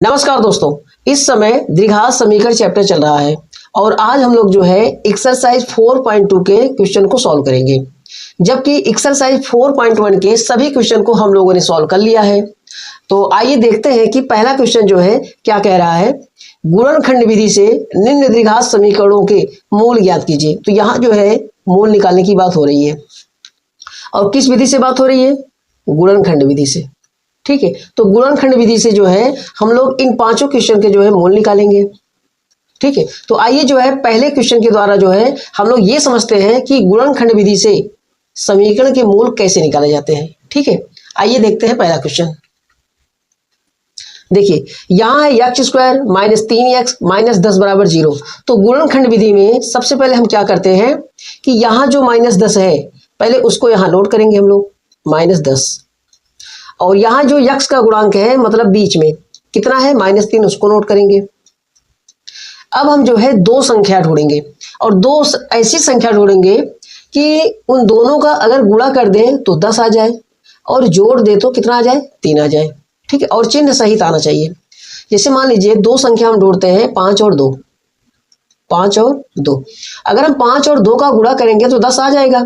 नमस्कार दोस्तों, इस समय द्विघात समीकरण चैप्टर चल रहा है और आज हम लोग जो है एक्सरसाइज 4.2 के क्वेश्चन को सॉल्व करेंगे। जबकि एक्सरसाइज 4.1 के सभी क्वेश्चन को हम लोगों ने सॉल्व कर लिया है। तो आइए देखते हैं कि पहला क्वेश्चन जो है क्या कह रहा है। गुणनखंड विधि से निम्न द्विघात समीकरणों के मूल ज्ञात कीजिए। तो यहाँ जो है मूल निकालने की बात हो रही है और किस विधि से बात हो रही है? गुणनखंड विधि से। ठीक है, तो गुणनखंड विधि से जो है हम लोग इन पांचों क्वेश्चन के जो है मूल निकालेंगे। ठीक है, तो आइए जो है पहले क्वेश्चन के द्वारा जो है हम लोग ये समझते हैं कि गुणनखंड विधि से समीकरण के मूल कैसे निकाले जाते हैं। ठीक है, आइए देखते हैं पहला क्वेश्चन। देखिए यहाँ है x square minus 3x minus 10 बराबर 0। तो गुणनखंड विधि में सबसे पहले हम क्या करते हैं कि यहाँ जो माइनस 10 है पहले उसको यहाँ नोट करेंगे हम लोग माइनस 10, और यहाँ जो यक्स का गुणांक है मतलब बीच में कितना है माइनस 3, उसको नोट करेंगे। अब हम जो है दो संख्या ढूंढेंगे और दो ऐसी संख्या ढूंढेंगे कि उन दोनों का अगर गुणा कर दें तो 10 आ जाए और जोड़ दे तो कितना आ जाए 3 आ जाए। ठीक है, और चिन्ह सहित आना चाहिए। जैसे मान लीजिए दो संख्या हम ढूंढते हैं 5 और 2, 5 और 2। अगर हम 5 और 2 का गुणा करेंगे तो 10 आ जाएगा,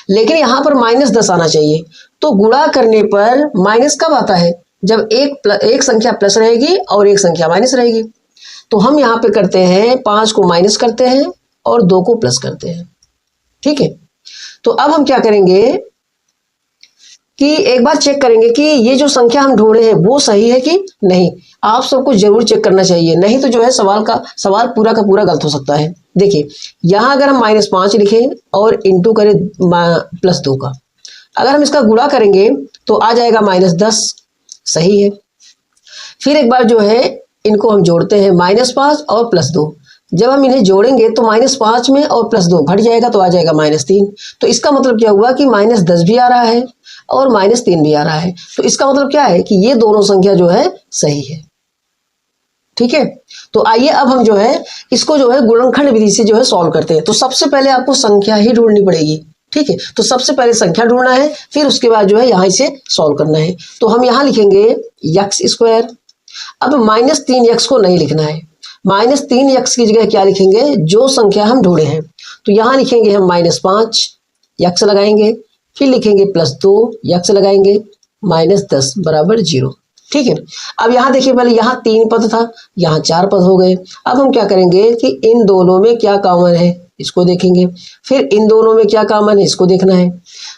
लेकिन यहाँ पर माइनस 10 आना चाहिए। तो गुणा करने पर माइनस कब आता है? जब एक संख्या प्लस रहेगी और एक संख्या माइनस रहेगी। तो हम यहाँ पे करते हैं 5 को माइनस करते हैं और 2 को प्लस करते हैं। ठीक है, तो अब हम क्या करेंगे कि एक बार चेक करेंगे कि ये जो संख्या हम ढूंढे हैं वो सही है कि नहीं। आप सबको जरूर चेक करना चाहिए, नहीं तो जो है सवाल पूरा का पूरा गलत हो सकता है। देखिए यहाँ अगर हम -5 लिखें और इंटू करें +2 का, अगर हम इसका गुणा करेंगे तो आ जाएगा -10, सही है। फिर एक बार जो है इनको हम जोड़ते हैं -5 और +2। जब हम इन्हें जोड़ेंगे तो -5 में और +2 घट जाएगा तो आ जाएगा -3। तो इसका मतलब क्या हुआ कि -10 भी आ रहा है और -3 भी आ रहा है। तो इसका मतलब क्या है कि ये दोनों संख्या जो है सही है। ठीक है, तो आइए अब हम जो है इसको जो है गुणनखंड विधि से जो है सॉल्व करते हैं। तो सबसे पहले आपको संख्या ही ढूंढनी पड़ेगी। ठीक है, तो सबसे पहले संख्या ढूंढना है, फिर उसके बाद जो है यहाँ इसे सॉल्व करना है। तो हम यहाँ लिखेंगे एक्स स्क्वायर। अब -3x को नहीं लिखना है, -3x की जगह क्या लिखेंगे? जो संख्या हम ढूंढे हैं। तो यहाँ लिखेंगे हम -5 x लगाएंगे, फिर लिखेंगे +2 x लगाएंगे, -10 बराबर 0। ठीक है, अब यहाँ देखिए पहले यहाँ 3 पद था, यहाँ 4 पद हो गए। अब हम क्या करेंगे कि इन दोनों में क्या कॉमन है इसको देखेंगे, फिर इन दोनों में क्या कॉमन है इसको देखना है।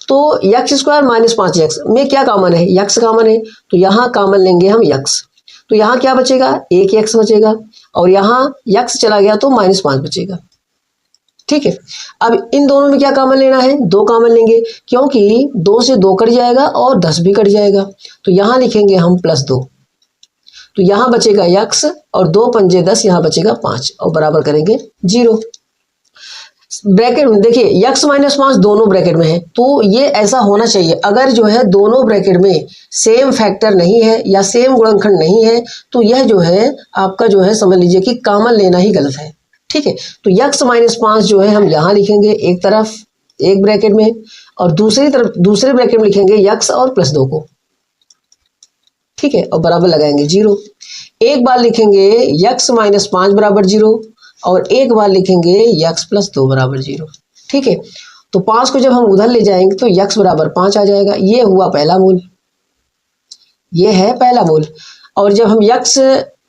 तो एक्स स्क्वायर -5x में क्या कॉमन है? यक्स कॉमन है, तो यहाँ कॉमन लेंगे हम यक्स। तो यहाँ क्या बचेगा? एक यक्स बचेगा और यहाँ यक्स चला गया तो -5 बचेगा। ठीक है, अब इन दोनों में क्या कॉमन लेना है? 2 कॉमन लेंगे, क्योंकि 2 से 2 कट जाएगा और 10 भी कट जाएगा। तो यहाँ लिखेंगे हम +2। तो यहाँ बचेगा यक्स और 2 पंजे 10, यहाँ बचेगा 5 और बराबर करेंगे 0। ब्रैकेट में देखिए यक्स -5 दोनों ब्रैकेट में है, तो ये ऐसा होना चाहिए। अगर जो है दोनों ब्रैकेट में सेम फैक्टर नहीं है या सेम गुणनखंड नहीं है तो यह जो है आपका जो है समझ लीजिए कि कॉमन लेना ही गलत है। ठीक है, तो यक्स -5 जो है हम यहाँ लिखेंगे एक तरफ एक ब्रैकेट में, और दूसरी तरफ दूसरे ब्रैकेट में लिखेंगे यक्स और +2 को। ठीक है, और बराबर लगाएंगे 0। एक बार लिखेंगे यक्स -5 बराबर 0 और एक बार लिखेंगे यक्स +2 बराबर 0। ठीक है, तो 5 को जब हम उधर ले जाएंगे तो यक्स बराबर 5 आ जाएगा। ये हुआ पहला मूल, ये है पहला मूल। और जब हम यक्स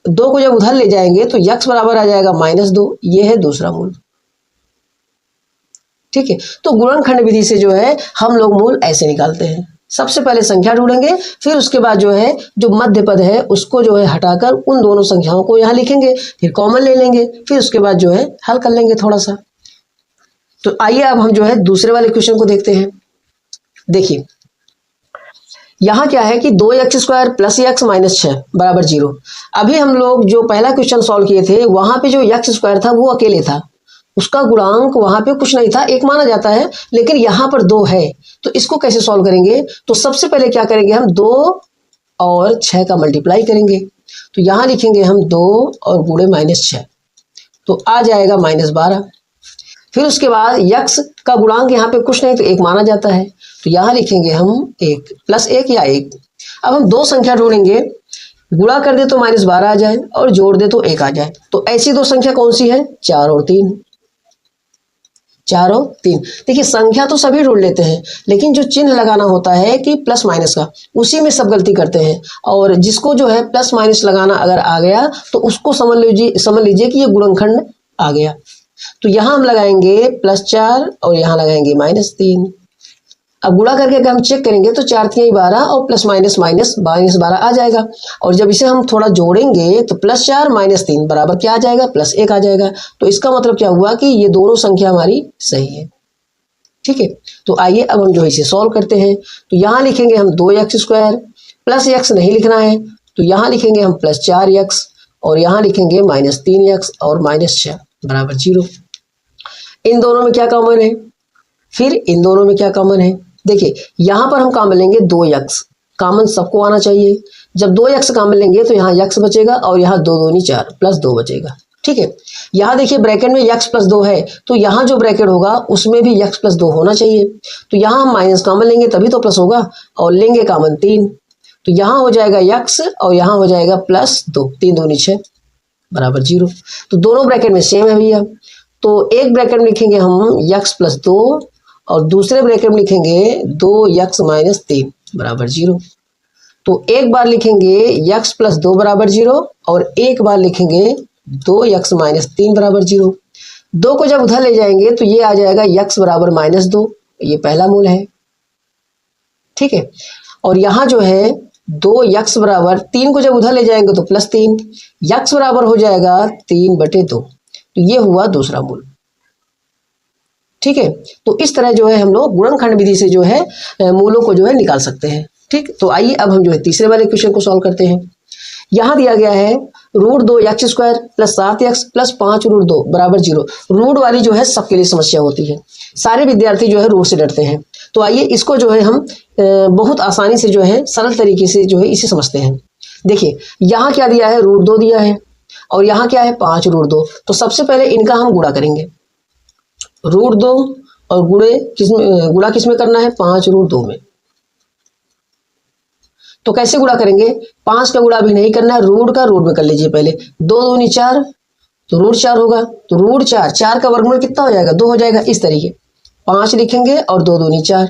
2 को जब उधर ले जाएंगे तो यक्स बराबर आ जाएगा -2, ये है दूसरा मूल। ठीक है, तो गुणनखंड विधि से जो है हम लोग मूल ऐसे निकालते हैं। सबसे पहले संख्या ढूंढेंगे, फिर उसके बाद जो है जो मध्य पद है उसको जो है हटाकर उन दोनों संख्याओं को यहाँ लिखेंगे, फिर कॉमन ले लेंगे, फिर उसके बाद जो है हल कर लेंगे थोड़ा सा। तो आइए अब हम जो है दूसरे वाले क्वेश्चन को देखते हैं। देखिए यहाँ क्या है कि 2x स्क्वायर + x - 6 बराबर 0। अभी हम लोग जो पहला क्वेश्चन सॉल्व किए थे वहां पे जो x स्क्वायर था वो अकेले था, उसका गुणांक वहां पे कुछ नहीं था, एक माना जाता है, लेकिन यहाँ पर 2 है। तो इसको कैसे सॉल्व करेंगे? तो सबसे पहले क्या करेंगे हम 2 और 6 का मल्टीप्लाई करेंगे। तो यहाँ लिखेंगे हम 2 और गुणे -6, तो आ जाएगा -12। फिर उसके बाद यक्स का गुणांक यहाँ पे कुछ नहीं तो 1 माना जाता है, तो यहाँ लिखेंगे हम 1 + 1 या 1। अब हम दो संख्या ढूंढेंगे गुणा कर दे तो -12 आ जाए और जोड़ दे तो 1 आ जाए। तो ऐसी दो संख्या कौन सी है? 4 और 3। 4 और 3। देखिए संख्या तो सभी ढूंढ लेते हैं, लेकिन जो चिन्ह लगाना होता है कि प्लस माइनस का, उसी में सब गलती करते हैं। और जिसको जो है प्लस माइनस लगाना अगर आ गया तो उसको समझ लीजिए कि ये गुणनखंड आ गया। तो यहाँ हम लगाएंगे +4 और यहाँ लगाएंगे -3। अब गुणा करके अगर हम चेक करेंगे तो 4 3 12 और प्लस माइनस -12 आ जाएगा। और जब इसे हम थोड़ा जोड़ेंगे तो +4 -3 बराबर क्या आ जाएगा? +1 आ जाएगा। तो इसका मतलब क्या हुआ कि ये दोनों संख्या हमारी सही है। ठीक है, तो आइए अब हम जो है इसे सॉल्व करते हैं। तो यहाँ लिखेंगे हम 2x² प्लस x नहीं लिखना है, तो यहाँ लिखेंगे हम +4x और यहाँ लिखेंगे -3x और -6 बराबर 0। इन दोनों में क्या कॉमन है? फिर इन दोनों में क्या कॉमन है? देखिए यहाँ पर हम कॉमन लेंगे 2x, कॉमन सबको आना चाहिए। जब 2x कॉमन लेंगे तो यहाँ x बचेगा और यहाँ 2 दूनी 4 +2 बचेगा। ठीक है, यहाँ देखिए ब्रैकेट में x + 2 है, तो यहाँ जो ब्रैकेट होगा उसमें भी x + 2 होना चाहिए। तो यहाँ हम माइनस कॉमन लेंगे तभी तो प्लस होगा, और लेंगे कॉमन 3, तो यहाँ हो जाएगा x और यहाँ हो जाएगा +2, 3 दूनी 6 बराबर 0। तो दोनों ब्रैकेट में सेम है भैया। तो एक ब्रैकेट में लिखेंगे हम x + 2 और दूसरे ब्रैकेट में लिखेंगे 2x - 3 बराबर 0। तो एक बार लिखेंगे x + 2 बराबर 0 और एक बार लिखेंगे 2x - 3 बराबर 0। 2 को जब उधर ले जाएंगे तो ये आ जाएगा x बराबर -2, ये पहला मूल है। ठीक है, और यहाँ जो है 2x बराबर 3 को जब उधर ले जाएंगे तो +3, x बराबर हो जाएगा 3/2, तो ये हुआ दूसरा मूल। ठीक है, तो इस तरह जो है हम लोग गुणनखंड विधि से जो है मूलों को जो है निकाल सकते हैं। ठीक, तो आइए अब हम जो है तीसरे वाले क्वेश्चन को सॉल्व करते हैं। यहाँ दिया गया है √2x² + 7x + 5√2 बराबर 0। रूट वाली जो है सबके लिए समस्या होती है, सारे विद्यार्थी जो है रूट से डरते हैं। तो आइए इसको जो है हम बहुत आसानी से जो है सरल तरीके से जो है इसे समझते हैं। देखिए यहाँ क्या दिया है? √2 दिया है और यहाँ क्या है? 5√2। तो सबसे पहले इनका हम गुणा करेंगे, √2 और गुणा किसमें करना है? 5√2 में। तो कैसे गुणा करेंगे? 5 का गुणा भी नहीं करना है, रूट का रूट में कर लीजिए पहले। 2 दूनी 4, तो √4 होगा, तो √4, 4 का वर्गमूल कितना हो जाएगा? 2 हो जाएगा। इस तरीके 5 लिखेंगे और 2 दूनी 4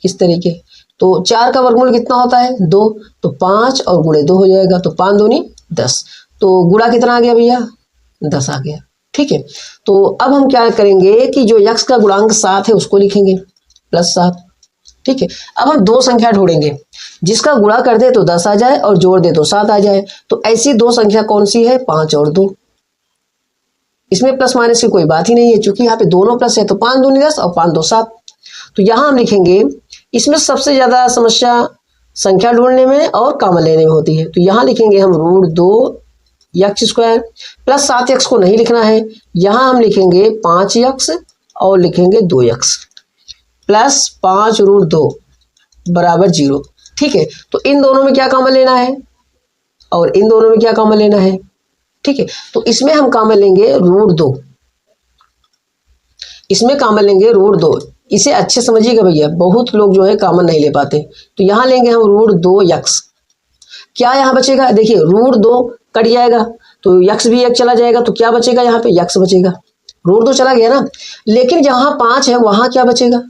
इस तरीके। तो 4 का वर्गमूल कितना होता है? 2, तो 5 और गुणे 2 हो जाएगा, तो 5 दूनी 10। तो गुणा कितना आ गया भैया? 10 आ गया। ठीक है, तो अब हम क्या करेंगे कि जो x का गुणांक 7 है उसको लिखेंगे +7। ठीक है, अब हम दो संख्या ढूंढेंगे, जिसका गुणा कर दे तो 10 आ जाए और जोड़ दे तो 7 आ जाए। तो ऐसी दो संख्या कौन सी है? 5 और 2। इसमें प्लस माइनस की कोई बात ही नहीं है, क्योंकि यहाँ पे दोनों प्लस है। तो 5 दूनी 10 और 5 2 7। तो यहाँ हम लिखेंगे, इसमें सबसे ज्यादा समस्या संख्या ढूंढने में और कॉमन लेने में होती है। तो यहाँ लिखेंगे हम √2x² + 7x को नहीं लिखना है, यहाँ हम लिखेंगे 5x और लिखेंगे 2x + 5√2 बराबर 0। ठीक है, तो इन दोनों में क्या कॉमन लेना है और इन दोनों में क्या कॉमन लेना है? ठीक है, तो इसमें हम कॉमन लेंगे √2, इसमें कॉमन लेंगे √2। इसे अच्छे समझिएगा भैया, बहुत लोग जो है कॉमन नहीं ले पाते। तो यहाँ लेंगे हम √2x। क्या यहाँ बचेगा? देखिए √2 कट जाएगा तो x भी 1 चला जाएगा, तो क्या बचेगा? यहाँ पे x बचेगा। √2 चला गया ना, लेकिन जहाँ 5 है वहां क्या बचेगा?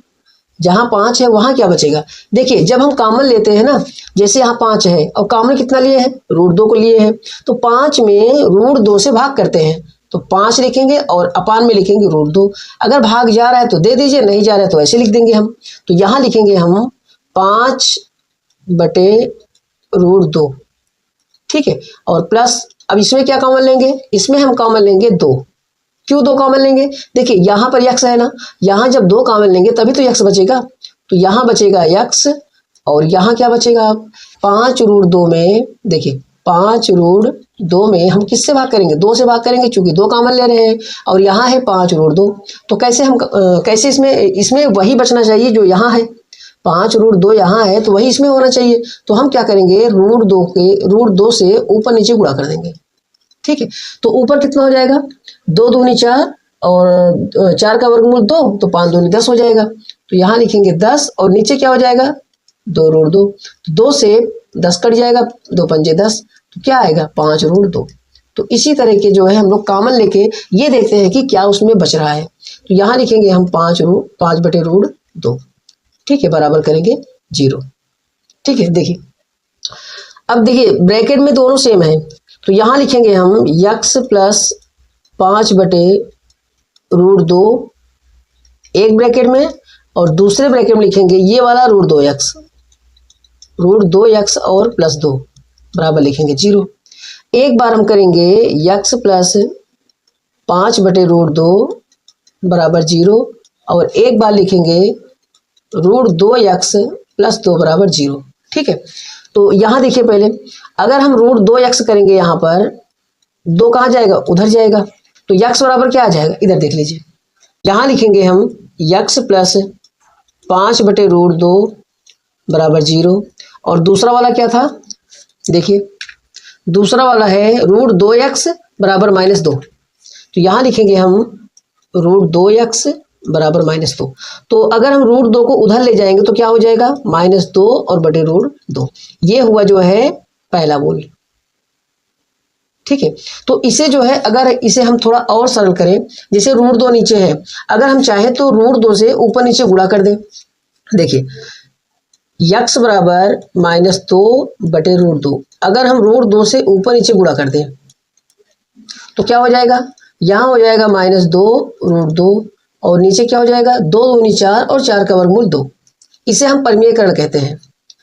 जहां 5 है वहां क्या बचेगा? देखिए जब हम कॉमन लेते हैं ना, जैसे यहाँ 5 है और कॉमन कितना लिए हैं? √2 को लिए हैं, तो 5 में √2 से भाग करते हैं, तो 5 लिखेंगे और अपान में लिखेंगे √2। अगर भाग जा रहा है तो दे दीजिए, नहीं जा रहा है तो ऐसे लिख देंगे हम। तो यहाँ लिखेंगे हम 5/√2। ठीक है, और प्लस, अब इसमें क्या कॉमन लेंगे? इसमें हम कॉमन लेंगे 2। क्यों 2 कॉमन लेंगे? देखिए यहाँ पर x है ना, यहाँ जब 2 कॉमन लेंगे तभी तो x बचेगा। तो यहाँ बचेगा x और यहाँ क्या बचेगा? आप 5√2 में, देखिए 5√2 में हम किससे भाग करेंगे? 2 से भाग करेंगे, चूंकि 2 कॉमन ले रहे हैं और यहाँ है 5√2। तो कैसे हम कैसे इसमें वही बचना चाहिए जो यहाँ है। 5√2 यहाँ है तो वही इसमें होना चाहिए। तो हम क्या करेंगे? √2 से ऊपर नीचे गुणा कर देंगे। ठीक है, तो ऊपर कितना हो जाएगा? 2 दूनी 4 और 4 का वर्गमूल 2, तो 5 दूनी 10 हो जाएगा। तो यहाँ लिखेंगे 10 और नीचे क्या हो जाएगा? 2√2। 2 से 10 कट जाएगा, 2 पंजे 10, तो क्या आएगा 5 रूट 2। तो इसी तरह के जो है हम लोग कॉमन लेके ये देखते हैं कि क्या उसमें बच रहा है। तो यहाँ लिखेंगे हम 5 बटे रूट 2, ठीक है, बराबर करेंगे 0। ठीक है, देखिए अब देखिए ब्रैकेट में दोनों सेम है, तो यहाँ लिखेंगे हम x प्लस 5 बटे रूट 2 एक ब्रैकेट में, और दूसरे ब्रैकेट में लिखेंगे ये वाला रूट 2x और प्लस 2 बराबर लिखेंगे 0। एक बार हम करेंगे x प्लस 5 बटे रूट 2 बराबर 0, और एक बार लिखेंगे रूट 2x प्लस 2 बराबर 0। ठीक है, तो यहाँ देखिए पहले अगर हम रूट 2x करेंगे, यहाँ पर 2 कहाँ जाएगा, उधर जाएगा, तो x बराबर क्या आ जाएगा, इधर देख लीजिए। यहाँ लिखेंगे हम x प्लस 5 बटे रूट 2 बराबर 0, और दूसरा वाला क्या था, देखिए दूसरा वाला है रूट 2x बराबर -2, तो यहाँ लिखेंगे हम रूट 2x बराबर -2। तो अगर हम रूट 2 को उधर ले जाएंगे तो क्या हो जाएगा, -2 और बटे रूट 2। ये हुआ जो है पहला मूल। ठीक है, तो इसे जो है अगर इसे हम थोड़ा और सरल करें, जैसे रूट 2 नीचे है, अगर हम चाहें तो रूट 2 से ऊपर नीचे गुणा कर दें। देखिए x बराबर -2 बटे रूट 2, अगर हम रूट 2 से ऊपर नीचे गुणा कर दें तो क्या हो जाएगा, यहाँ हो जाएगा -2 रूट 2, और नीचे क्या हो जाएगा 2 दूनी 4 और 4 का वर्गमूल 2। इसे हम परिमेयकरण कहते हैं,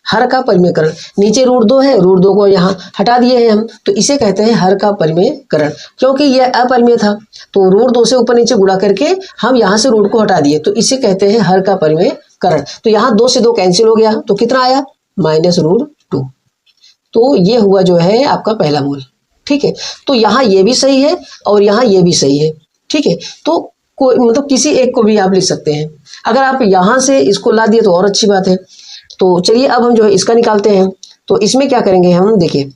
हर का परिमेयकरण। नीचे रूट 2 है, रूट 2 को यहाँ हटा दिए हैं हम, तो इसे कहते हैं हर का परिमेयकरण, क्योंकि यह अपरिमेय था तो रूट 2 से ऊपर नीचे गुणा करके हम यहाँ से रूट को हटा दिए, तो इसे कहते हैं हर का परिमेयकरण। तो यहाँ 2 से 2 कैंसिल हो गया, तो कितना आया -√2। तो ये हुआ जो है आपका पहला मूल। ठीक है, तो यहाँ ये भी सही है और यहाँ ये भी सही है। ठीक है, तो कोई मतलब किसी एक को भी आप लिख सकते हैं। अगर आप यहाँ से इसको ला दिए तो और अच्छी बात है। तो चलिए अब हम जो है इसका निकालते हैं। तो इसमें क्या करेंगे हम, देखिए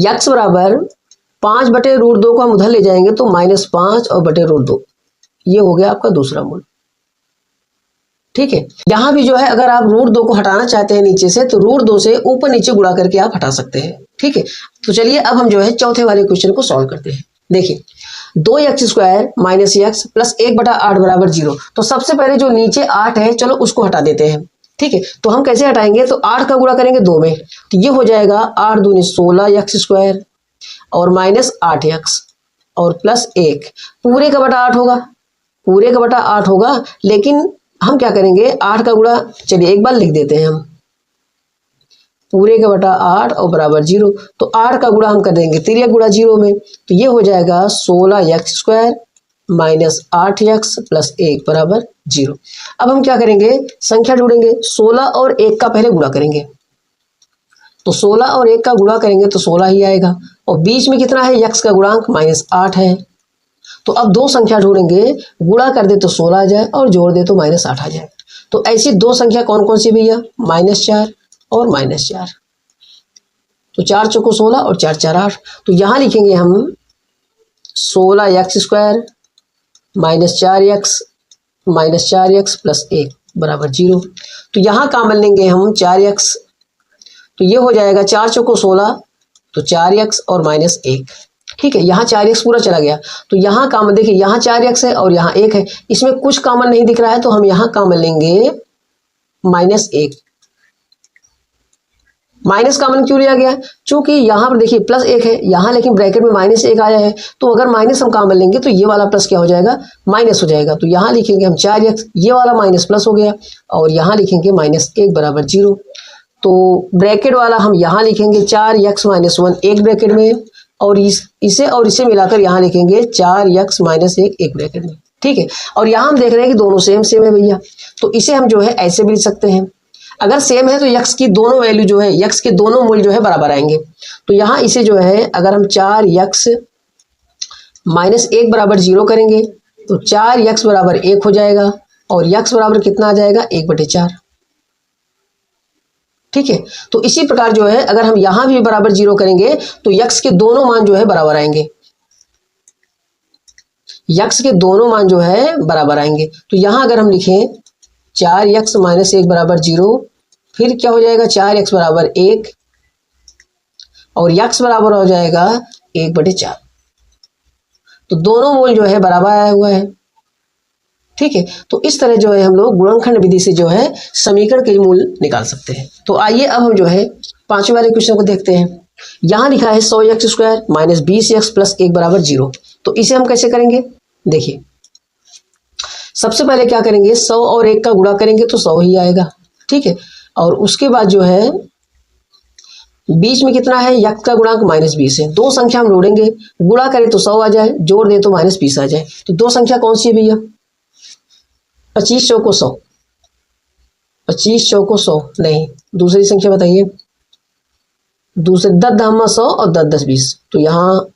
x बराबर 5 बटे रूट 2 को हम उधर ले जाएंगे तो -5 और बटे रूट 2, ये हो गया आपका दूसरा मूल। ठीक है, यहाँ भी जो है अगर आप रूट 2 को हटाना चाहते हैं नीचे से, तो रूट 2 से ऊपर नीचे गुणा करके आप हटा सकते हैं। ठीक है, तो चलिए अब हम जो है चौथे वाले क्वेश्चन को सॉल्व करते हैं। देखिए 2x² - x प्लस 1/8 बराबर 0। तो सबसे पहले जो नीचे 8 है, चलो उसको हटा देते हैं। ठीक है, तो हम कैसे हटाएंगे, तो 8 का गुणा करेंगे 2 में, तो ये हो जाएगा 8 दूनी 16x² और -8x और प्लस 1, पूरे का बटा 8 होगा, पूरे का बटा 8 होगा। लेकिन हम क्या करेंगे, 8 का गुणा, चलिए एक बार लिख देते हैं हम, पूरे का बटा 8 और बराबर 0। तो 8 का गुणा हम कर देंगे तिर्यक गुणा 0 में, तो ये हो जाएगा 16x² - 8x प्लस 1 बराबर 0। अब हम क्या करेंगे, संख्या जोड़ेंगे, 16 और 1 का पहले गुणा करेंगे, तो 16 और 1 का गुणा करेंगे तो 16 ही आएगा, और बीच में कितना है, x का गुणांक -8 है। तो अब दो संख्या जोड़ेंगे, गुणा कर दे तो 16 आ जाए और जोड़ दे तो -8 आ जाए। तो ऐसी दो संख्या कौन कौन सी भैया, -4 और -4। तो 4 चौको 16 और 4 4 8। तो यहाँ लिखेंगे हम 16x² -4x प्लस 1 बराबर 0। तो यहाँ कॉमन लेंगे हम 4x, तो ये हो जाएगा 4 चौको 16, तो 4x और -1। ठीक है, यहाँ 4x पूरा चला गया, तो यहाँ कॉमन देखिए, यहाँ 4x है और यहाँ 1 है, इसमें कुछ कॉमन नहीं दिख रहा है, तो हम यहाँ कॉमन लेंगे -1। माइनस कॉमन क्यों लिया गया, चूंकि यहाँ पर देखिए +1 है, यहाँ लेकिन ब्रैकेट में -1 आया है, तो अगर माइनस हम कॉमन लेंगे तो ये वाला प्लस क्या हो जाएगा, माइनस हो जाएगा। तो यहाँ लिखेंगे हम 4x, ये वाला माइनस प्लस हो गया, और यहाँ लिखेंगे -1 बराबर 0। तो ब्रैकेट वाला हम यहाँ लिखेंगे 4x - 1 एक ब्रैकेट में, और इसे और इसे मिलाकर यहाँ लिखेंगे 4x - 1 एक ब्रैकेट में। ठीक है, और यहाँ हम देख रहे हैं कि दोनों सेम है भैया, तो इसे हम जो है ऐसे भी लिख सकते हैं। अगर सेम है तो x की दोनों वैल्यू जो है, x के दोनों मूल्य जो है बराबर आएंगे। तो यहाँ इसे जो है अगर हम 4x - 1 बराबर 0 करेंगे तो 4x बराबर 1 हो जाएगा, और x बराबर कितना आ जाएगा, 1/4। ठीक है, तो इसी प्रकार जो है अगर हम यहाँ भी बराबर 0 करेंगे तो x के दोनों मान जो है बराबर आएंगे, x के दोनों मान जो है बराबर आएंगे। तो यहाँ अगर हम लिखें 4x - 1 बराबर 0, फिर क्या हो जाएगा 4x बराबर 1 और यक्स बराबर हो जाएगा 1/4। तो दोनों मूल जो है बराबर आया हुआ है। ठीक है, तो इस तरह जो है हम लोग गुणनखंड विधि से जो है समीकरण के मूल निकाल सकते हैं। तो आइए अब हम जो है पांचवें वाले क्वेश्चन को देखते हैं। यहाँ लिखा है 100x² माइनस 20x प्लस 1 बराबर 0। तो इसे हम कैसे करेंगे? देखिए, सबसे पहले क्या करेंगे, 100 और 1 का गुणा करेंगे तो 100 ही आएगा। ठीक है, और उसके बाद जो है बीच में कितना है, यक्स का गुणांक -20 है। दो संख्या हम जोड़ेंगे, गुणा करें तो 100 आ जाए, जोड़ दें तो -20 आ जाए। तो दो संख्या कौन सी है भैया? 25 चौको 100, 25 चौको 100 नहीं, दूसरी संख्या बताइए। दूसरे 10 धामा 100 और 10 10 20, तो यहाँ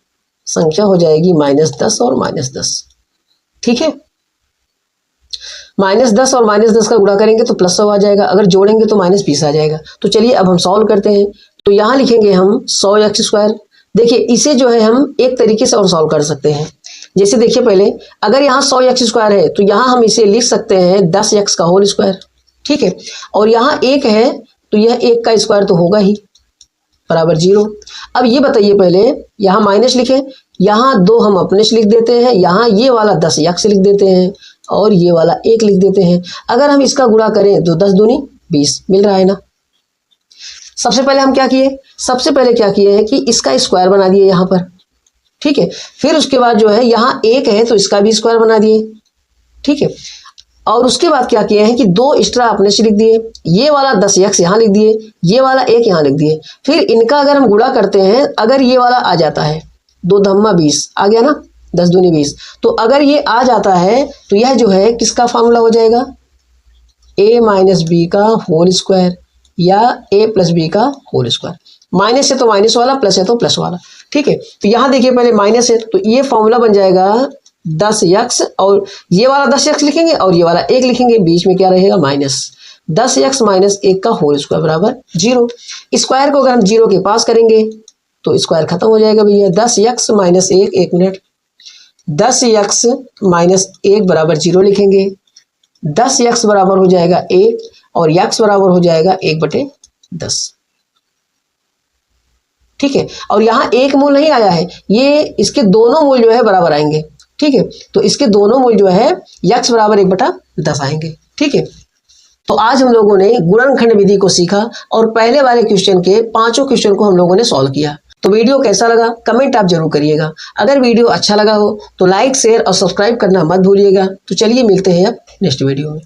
संख्या हो जाएगी -10 और -10। ठीक है, -10 और -10 का गुणा करेंगे तो +100 आ जाएगा, अगर जोड़ेंगे तो -20 आ जाएगा। तो चलिए अब हम सॉल्व करते हैं। तो यहाँ लिखेंगे हम 100x²। देखिए, इसे जो है हम एक तरीके से और सॉल्व कर सकते हैं। जैसे देखिए, पहले अगर यहाँ 100x² है तो यहाँ हम इसे लिख सकते हैं 10x का होल स्क्वायर। ठीक है, और यहाँ 1 है तो यह 1 का स्क्वायर तो होगा ही, बराबर 0। अब ये बताइए, पहले यहाँ माइनस लिखें, यहाँ 2 हम अपने से लिख देते हैं, यहाँ ये वाला 10x लिख देते हैं और ये वाला 1 लिख देते हैं। अगर हम इसका गुणा करें तो 10 दूनी 20 मिल रहा है ना। सबसे पहले हम क्या किए, सबसे पहले क्या किए हैं कि इसका स्क्वायर बना दिए यहाँ पर। ठीक है, फिर उसके बाद जो है यहाँ 1 है तो इसका भी स्क्वायर बना दिए। ठीक है, और उसके बाद क्या किए हैं कि 2 एक्स्ट्रा अपने से लिख दिए, ये वाला 10x यहाँ लिख दिए, ये वाला 1 यहाँ लिख दिए। फिर इनका अगर हम गुणा करते हैं, अगर ये वाला आ जाता है 2 धम्मा 20 आ गया ना, 10 दूनी 20। तो अगर ये आ जाता है तो यह जो है किसका फार्मूला हो जाएगा, a माइनस बी का होल स्क्वायर या a प्लस बी का होल स्क्वायर। माइनस है तो माइनस वाला, प्लस है तो प्लस वाला। ठीक है, तो यहाँ देखिए पहले माइनस है तो ये फॉर्मूला बन जाएगा 10x, और ये वाला 10x लिखेंगे और ये वाला 1 लिखेंगे, बीच में क्या रहेगा माइनस। 10x माइनस 1 का होल स्क्वायर बराबर 0। स्क्वायर को अगर हम 0 के पास करेंगे तो स्क्वायर खत्म हो जाएगा भैया। 10x minus 1, 1 minute, 10x minus 1 बराबर 0 लिखेंगे। 10x बराबर हो जाएगा 1 और x बराबर हो जाएगा 1/10। ठीक है, और यहाँ एक मूल नहीं आया है, ये इसके दोनों मूल जो है बराबर आएंगे। ठीक है, तो इसके दोनों मूल जो है x बराबर 1/10 आएंगे। ठीक है, तो आज हम लोगों ने गुणनखंड विधि को सीखा और पहले वाले क्वेश्चन के 5 क्वेश्चन को हम लोगों ने सॉल्व किया। तो वीडियो कैसा लगा कमेंट आप जरूर करिएगा। अगर वीडियो अच्छा लगा हो तो लाइक, शेयर और सब्सक्राइब करना मत भूलिएगा। तो चलिए मिलते हैं अब नेक्स्ट वीडियो में।